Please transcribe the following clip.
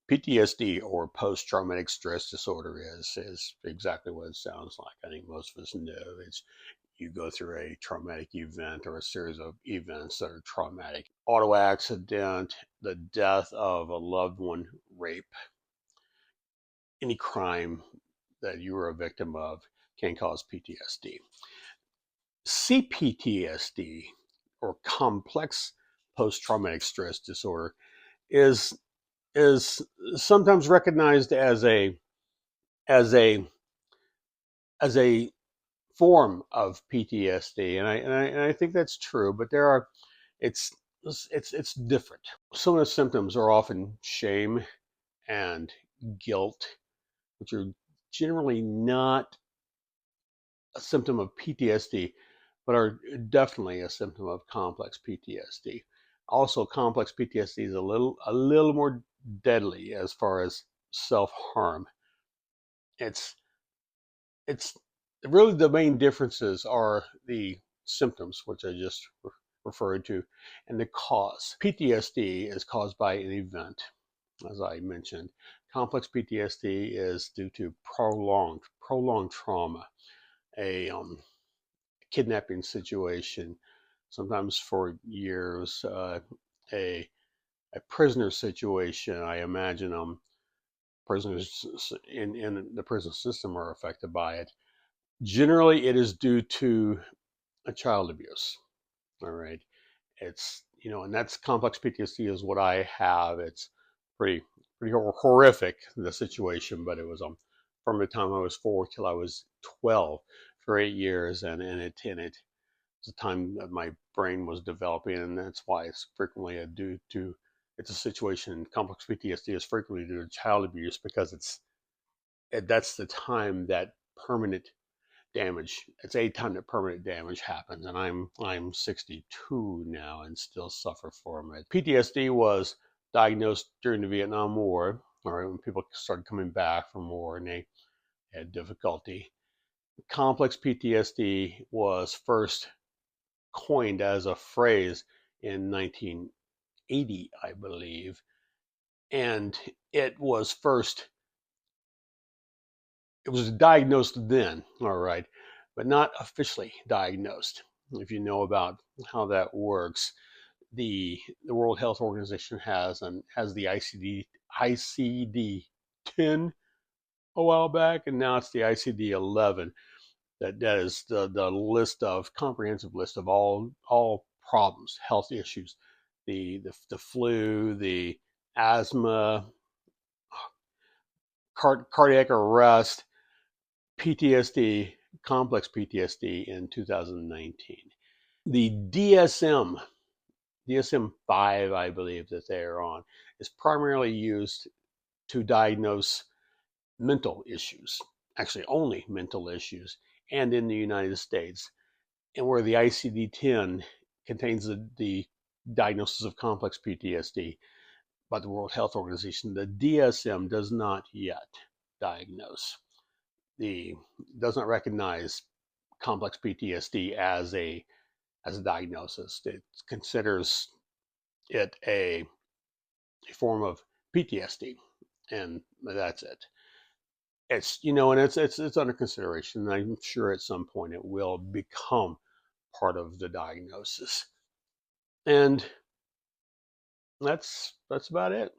PTSD, or post-traumatic stress disorder, is exactly what it sounds like. I think most of us know it's you go through a traumatic event or a series of events that are traumatic. Auto accident, the death of a loved one, rape, any crime that you were a victim of can cause PTSD. CPTSD, or complex post-traumatic stress disorder, is is sometimes recognized as a as a form of PTSD, and I think that's true. But it's it's different. Some of the symptoms are often shame and guilt, which are generally not a symptom of PTSD, but are definitely a symptom of complex PTSD. Also, complex PTSD is a little more deadly as far as self harm. It's it's really the main differences are the symptoms, which I just referred to, and the cause. PTSD is caused by an event, as I mentioned. Complex PTSD is due to prolonged trauma, a kidnapping situation, sometimes for years, a a prisoner situation. I imagine prisoners in the prison system are affected by it. Generally, it is due to a child abuse. All right, it's and that's complex PTSD is what I have. It's pretty horrific, the situation, but it was from the time I was 4 till I was 12 for 8 years, and it was the time that my brain was developing, and that's why it's frequently due to it's a situation. Complex PTSD is frequently due to child abuse because that's the time that permanent damage. It's a time that permanent damage happens, and I'm 62 now and still suffer from it. PTSD was diagnosed during the Vietnam War, or when people started coming back from war and they had difficulty. Complex PTSD was first coined as a phrase in 1980, I believe, and it was first it was diagnosed then, all right, but not officially diagnosed. If you know about how that works, the World Health Organization has the ICD-10 a while back, and now it's the ICD-11. That is the list of comprehensive list of all problems, health issues, the flu, the asthma, cardiac arrest, PTSD, complex PTSD in 2019. The DSM-5, I believe that they are on, is primarily used to diagnose mental issues, actually only mental issues, and in the United States, and where the ICD-10 contains the diagnosis of complex PTSD by the World Health Organization, the DSM does not yet diagnose. The does not recognize complex PTSD as a diagnosis. It considers it a form of PTSD, and that's it. And it's under consideration. And I'm sure at some point it will become part of the diagnosis. And that's about it.